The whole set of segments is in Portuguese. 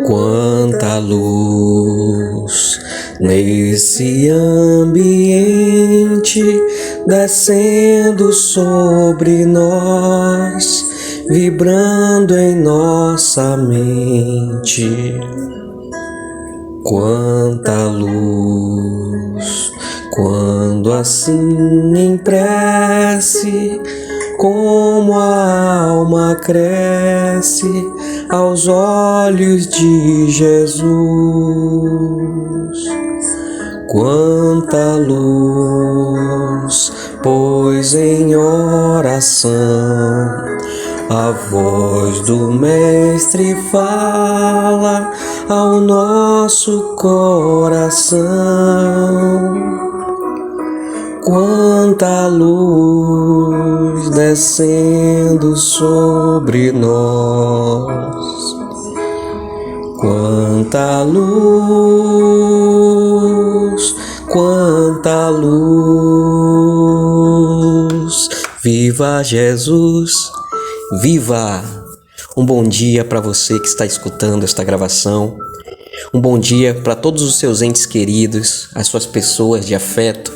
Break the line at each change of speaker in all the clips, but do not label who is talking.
Quanta luz nesse ambiente descendo sobre nós, vibrando em nossa mente. Quanta luz, quando assim em prece, como a alma cresce aos olhos de Jesus. Quanta luz, pois em oração a voz do Mestre fala ao nosso coração. Quanta luz descendo sobre nós. Quanta luz, quanta luz. Viva Jesus, viva! Um bom dia para você que está escutando esta gravação. Um bom dia para todos os seus entes queridos, as suas pessoas de afeto,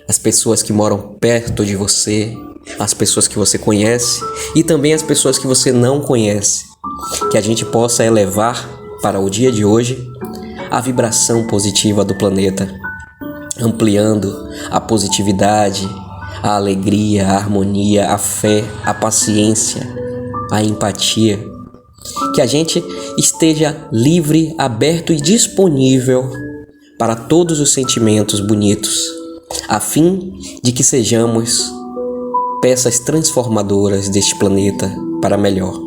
as pessoas que moram perto de você, as pessoas que você conhece e também as pessoas que você não conhece. Que a gente possa elevar para o dia de hoje a vibração positiva do planeta, ampliando a positividade, a alegria, a harmonia, a fé, a paciência, a empatia. Que a gente esteja livre, aberto e disponível para todos os sentimentos bonitos, a fim de que sejamos peças transformadoras deste planeta para melhor.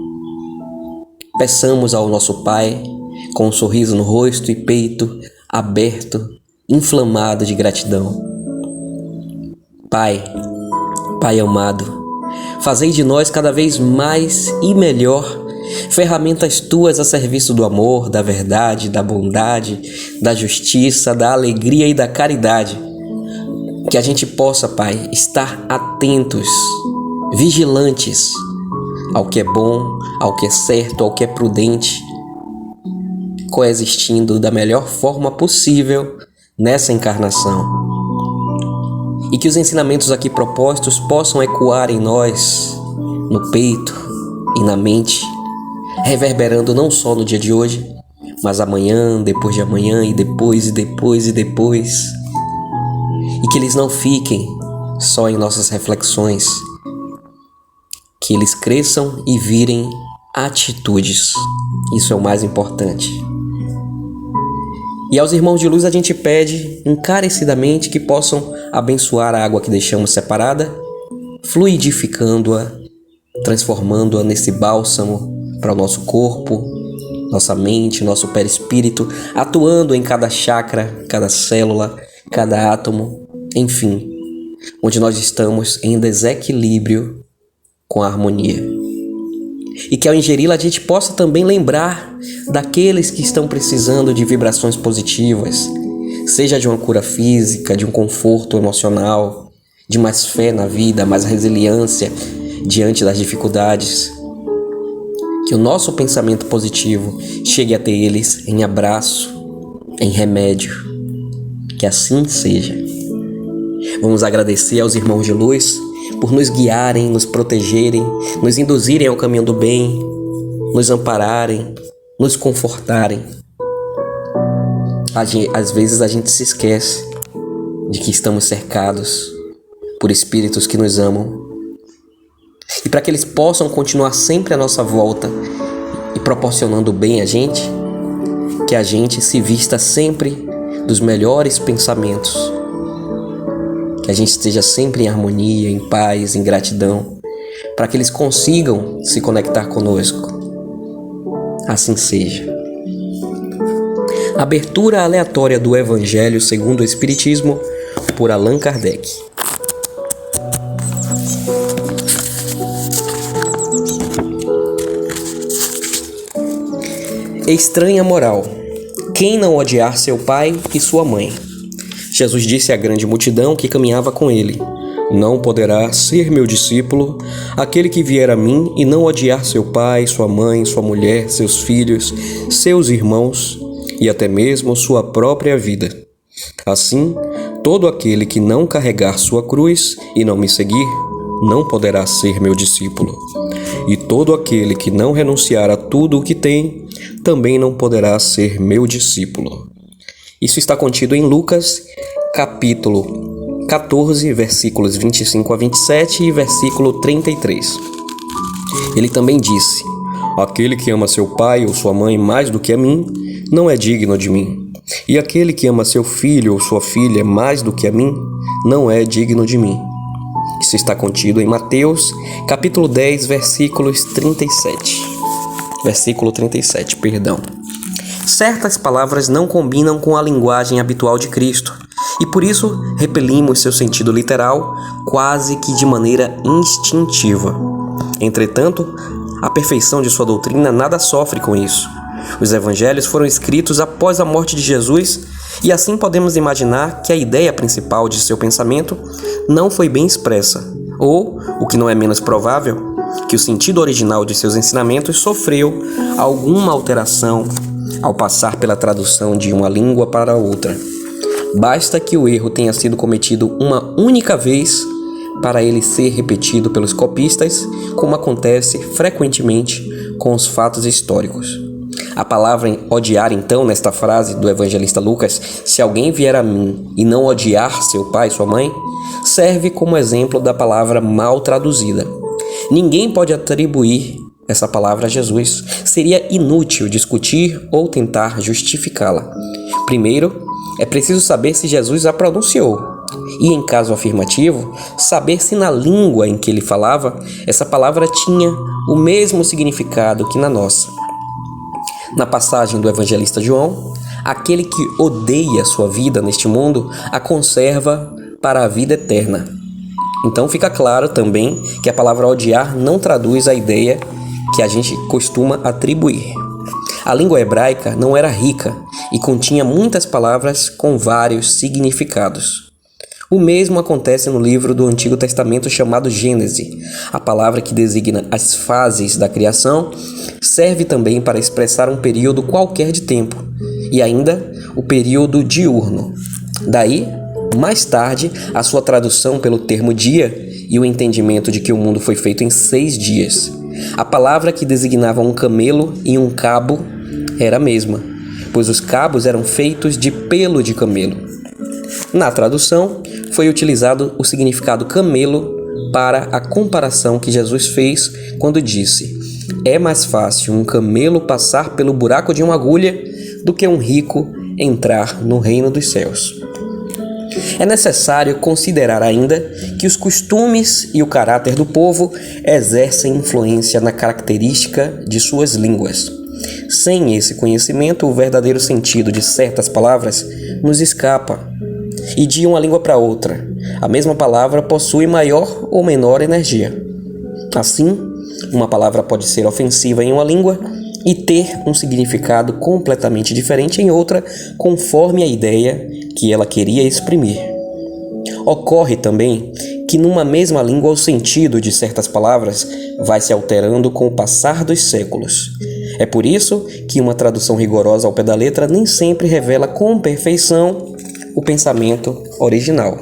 Peçamos ao nosso Pai, com um sorriso no rosto e peito aberto, inflamado de gratidão. Pai, Pai amado, fazei de nós cada vez mais e melhor ferramentas tuas a serviço do amor, da verdade, da bondade, da justiça, da alegria e da caridade. Que a gente possa, Pai, estar atentos, vigilantes ao que é bom, ao que é certo, ao que é prudente, coexistindo da melhor forma possível nessa encarnação. E que os ensinamentos aqui propostos possam ecoar em nós, no peito e na mente, reverberando não só no dia de hoje, mas amanhã, depois de amanhã e depois e depois e depois. E que eles não fiquem só em nossas reflexões, que eles cresçam e virem atitudes. Isso é o mais importante. E aos irmãos de luz a gente pede encarecidamente que possam abençoar a água que deixamos separada, fluidificando-a, transformando-a nesse bálsamo para o nosso corpo, nossa mente, nosso perispírito, atuando em cada chakra, cada célula, cada átomo, enfim, onde nós estamos em desequilíbrio com a harmonia. E que ao ingeri-la a gente possa também lembrar daqueles que estão precisando de vibrações positivas, seja de uma cura física, de um conforto emocional, de mais fé na vida, mais resiliência diante das dificuldades. Que o nosso pensamento positivo chegue até eles em abraço, em remédio. Que assim seja. Vamos agradecer aos irmãos de luz por nos guiarem, nos protegerem, nos induzirem ao caminho do bem, nos ampararem, nos confortarem. Às vezes a gente se esquece de que estamos cercados por espíritos que nos amam. E para que eles possam continuar sempre à nossa volta e proporcionando bem a gente, que a gente se vista sempre dos melhores pensamentos. Que a gente esteja sempre em harmonia, em paz, em gratidão, para que eles consigam se conectar conosco. Assim seja. Abertura aleatória do Evangelho segundo o Espiritismo, por Allan Kardec. Estranha moral. Quem não odiar seu pai e sua mãe? Jesus disse à grande multidão que caminhava com ele: não poderá ser meu discípulo Aquele que vier a mim e não odiar seu pai, sua mãe, sua mulher, seus filhos, seus irmãos e até mesmo sua própria vida. Assim, todo aquele que não carregar sua cruz e não me seguir, não poderá ser meu discípulo. E todo aquele que não renunciar a tudo o que tem, também não poderá ser meu discípulo. Isso está contido em Lucas, capítulo 14, versículos 25 a 27 e versículo 33. Ele também disse: aquele que ama seu pai ou sua mãe mais do que a mim, não é digno de mim. E aquele que ama seu filho ou sua filha mais do que a mim, não é digno de mim. Isso está contido em Mateus, capítulo 10, versículo 37, perdão. Certas palavras não combinam com a linguagem habitual de Cristo, e por isso repelimos seu sentido literal quase que de maneira instintiva. Entretanto, a perfeição de sua doutrina nada sofre com isso. Os evangelhos foram escritos após a morte de Jesus, e assim podemos imaginar que a ideia principal de seu pensamento não foi bem expressa, ou, o que não é menos provável, que o sentido original de seus ensinamentos sofreu alguma alteração ao passar pela tradução de uma língua para outra. Basta que o erro tenha sido cometido uma única vez para ele ser repetido pelos copistas, como acontece frequentemente com os fatos históricos. A palavra odiar, então, nesta frase do evangelista Lucas, se alguém vier a mim e não odiar seu pai e sua mãe, serve como exemplo da palavra mal traduzida. Ninguém pode atribuir essa palavra a Jesus. Seria inútil discutir ou tentar justificá-la. Primeiro, é preciso saber se Jesus a pronunciou. E, em caso afirmativo, saber se na língua em que ele falava, essa palavra tinha o mesmo significado que na nossa. Na passagem do evangelista João, aquele que odeia sua vida neste mundo a conserva para a vida eterna. Então fica claro também que a palavra odiar não traduz a ideia que a gente costuma atribuir. A língua hebraica não era rica e continha muitas palavras com vários significados. O mesmo acontece no livro do Antigo Testamento chamado Gênese. A palavra que designa as fases da criação serve também para expressar um período qualquer de tempo, e ainda o período diurno. Daí, mais tarde, a sua tradução pelo termo dia e o entendimento de que o mundo foi feito em 6 dias. A palavra que designava um camelo e um cabo era a mesma, pois os cabos eram feitos de pelo de camelo. Na tradução, foi utilizado o significado camelo para a comparação que Jesus fez quando disse: é mais fácil um camelo passar pelo buraco de uma agulha do que um rico entrar no reino dos céus. É necessário considerar ainda que os costumes e o caráter do povo exercem influência na característica de suas línguas. Sem esse conhecimento, o verdadeiro sentido de certas palavras nos escapa. E de uma língua para outra, a mesma palavra possui maior ou menor energia. Assim, uma palavra pode ser ofensiva em uma língua e ter um significado completamente diferente em outra, conforme a ideia que ela queria exprimir. Ocorre também que numa mesma língua o sentido de certas palavras vai se alterando com o passar dos séculos. É por isso que uma tradução rigorosa ao pé da letra nem sempre revela com perfeição o pensamento original.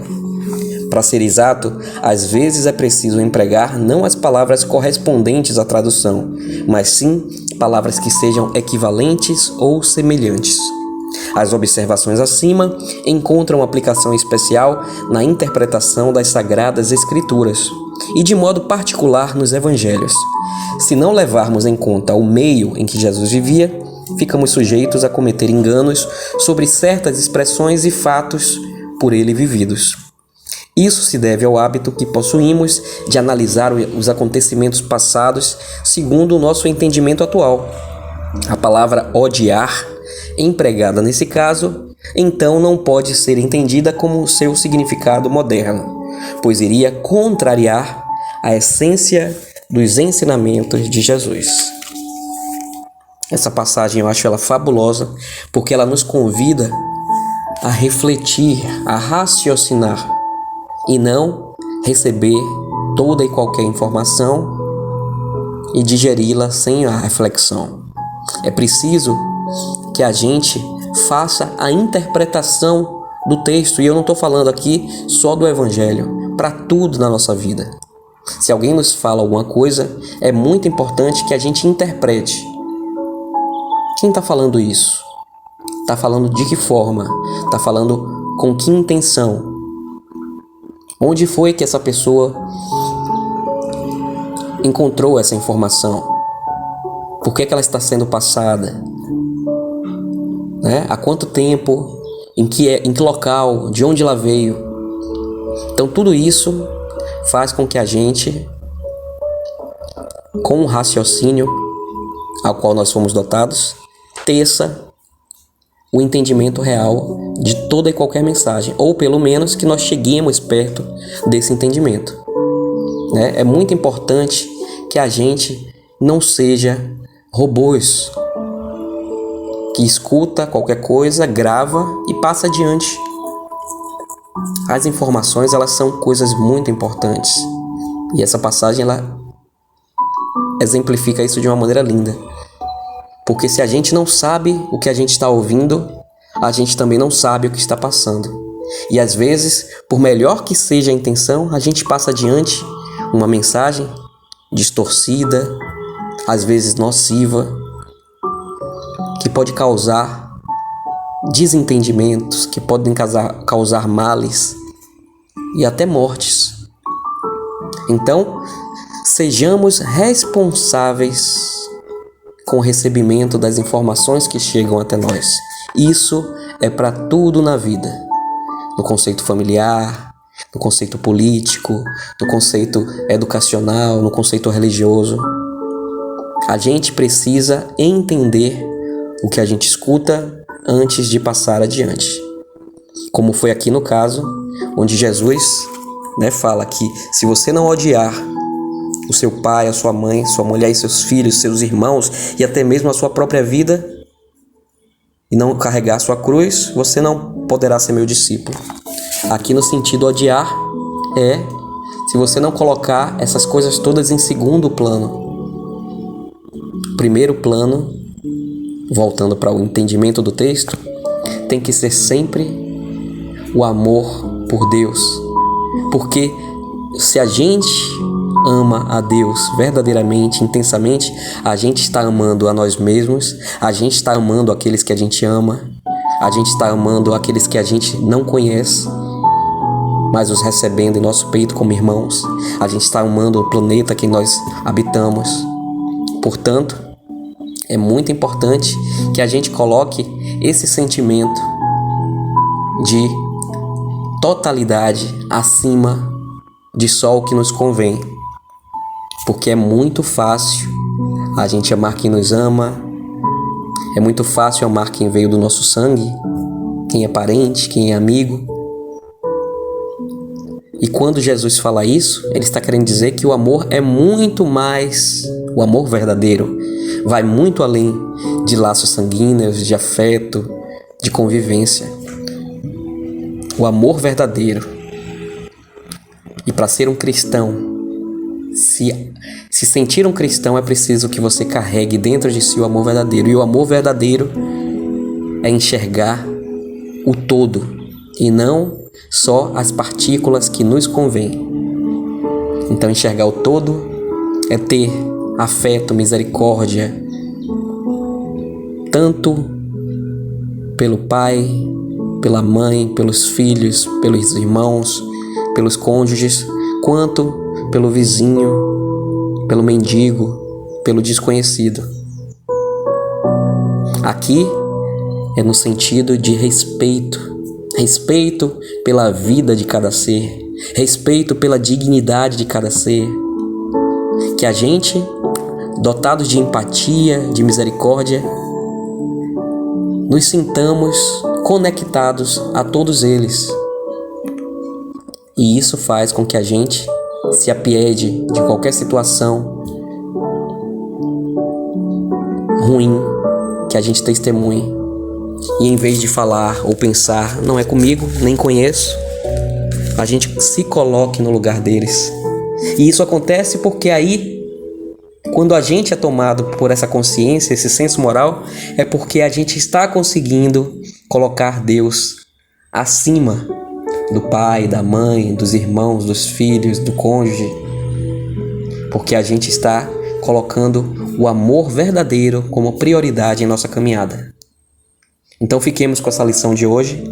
Para ser exato, às vezes é preciso empregar não as palavras correspondentes à tradução, mas sim palavras que sejam equivalentes ou semelhantes. As observações acima encontram aplicação especial na interpretação das Sagradas Escrituras e de modo particular nos Evangelhos. Se não levarmos em conta o meio em que Jesus vivia, ficamos sujeitos a cometer enganos sobre certas expressões e fatos por ele vividos. Isso se deve ao hábito que possuímos de analisar os acontecimentos passados segundo o nosso entendimento atual. A palavra odiar, empregada nesse caso, então não pode ser entendida como seu significado moderno, pois iria contrariar a essência dos ensinamentos de Jesus. Essa passagem eu acho ela fabulosa, porque ela nos convida a refletir, a raciocinar e não receber toda e qualquer informação e digeri-la sem a reflexão. É preciso que a gente faça a interpretação do texto, e eu não estou falando aqui só do Evangelho, para tudo na nossa vida. Se alguém nos fala alguma coisa, é muito importante que a gente interprete. Quem está falando isso? Está falando de que forma? Está falando com que intenção? Onde foi que essa pessoa encontrou essa informação? Por que ela está sendo passada? Há quanto tempo? Em que local? De onde ela veio? Então tudo isso faz com que a gente, com o raciocínio ao qual nós fomos dotados, teça o entendimento real de toda e qualquer mensagem, ou pelo menos que nós cheguemos perto desse entendimento. É muito importante que a gente não seja robôs, que escuta qualquer coisa, grava e passa adiante. As informações, elas são coisas muito importantes. E essa passagem, ela exemplifica isso de uma maneira linda. Porque se a gente não sabe o que a gente está ouvindo, a gente também não sabe o que está passando. E às vezes, por melhor que seja a intenção, a gente passa adiante uma mensagem distorcida, às vezes nociva, que pode causar desentendimentos, que podem causar males e até mortes. Então, sejamos responsáveis com o recebimento das informações que chegam até nós. Isso é para tudo na vida, no conceito familiar, no conceito político, no conceito educacional, no conceito religioso. A gente precisa entender o que a gente escuta antes de passar adiante. Como foi aqui no caso, onde Jesus fala que se você não odiar o seu pai, a sua mãe, sua mulher e seus filhos, seus irmãos e até mesmo a sua própria vida e não carregar sua cruz, você não poderá ser meu discípulo. Aqui no sentido odiar se você não colocar essas coisas todas em segundo plano. Primeiro plano, voltando para o entendimento do texto, tem que ser sempre o amor por Deus. Porque se a gente ama a Deus verdadeiramente, intensamente, a gente está amando a nós mesmos, a gente está amando aqueles que a gente ama, a gente está amando aqueles que a gente não conhece, mas os recebendo em nosso peito como irmãos. A gente está amando o planeta que nós habitamos. Portanto, é muito importante que a gente coloque esse sentimento de totalidade acima de só o que nos convém. Porque é muito fácil a gente amar quem nos ama, é muito fácil amar quem veio do nosso sangue, quem é parente, quem é amigo. E quando Jesus fala isso, ele está querendo dizer que o amor é muito mais, o amor verdadeiro vai muito além de laços sanguíneos, de afeto, de convivência. O amor verdadeiro. E para ser um cristão, se sentir um cristão, é preciso que você carregue dentro de si o amor verdadeiro. E o amor verdadeiro é enxergar o todo e não só as partículas que nos convêm. Então, enxergar o todo é ter afeto, misericórdia, tanto pelo pai, pela mãe, pelos filhos, pelos irmãos, pelos cônjuges, quanto pelo vizinho, pelo mendigo, pelo desconhecido. Aqui é no sentido de respeito. Respeito pela vida de cada ser, respeito pela dignidade de cada ser. Que a gente, dotados de empatia, de misericórdia, nos sintamos conectados a todos eles. E isso faz com que a gente se apiede de qualquer situação ruim que a gente testemunhe. E em vez de falar ou pensar, não é comigo, nem conheço, a gente se coloque no lugar deles E isso acontece porque aí, quando a gente é tomado por essa consciência, esse senso moral, é porque a gente está conseguindo colocar Deus acima do pai, da mãe, dos irmãos, dos filhos, do cônjuge. Porque a gente está colocando o amor verdadeiro como prioridade em nossa caminhada. Então fiquemos com essa lição de hoje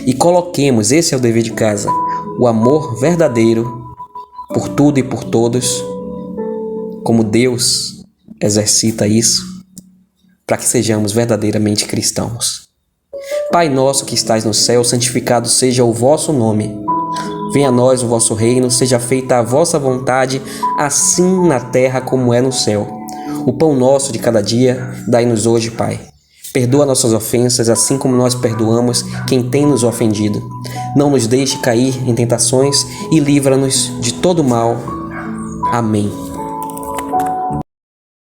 e coloquemos, esse é o dever de casa, o amor verdadeiro por tudo e por todos, como Deus exercita isso, para que sejamos verdadeiramente cristãos. Pai nosso que estais no céu, santificado seja o vosso nome. Venha a nós o vosso reino, seja feita a vossa vontade, assim na terra como é no céu. O pão nosso de cada dia, dai-nos hoje, Pai. Perdoa nossas ofensas, assim como nós perdoamos quem tem nos ofendido. Não nos deixe cair em tentações e livra-nos de todo mal. Amém.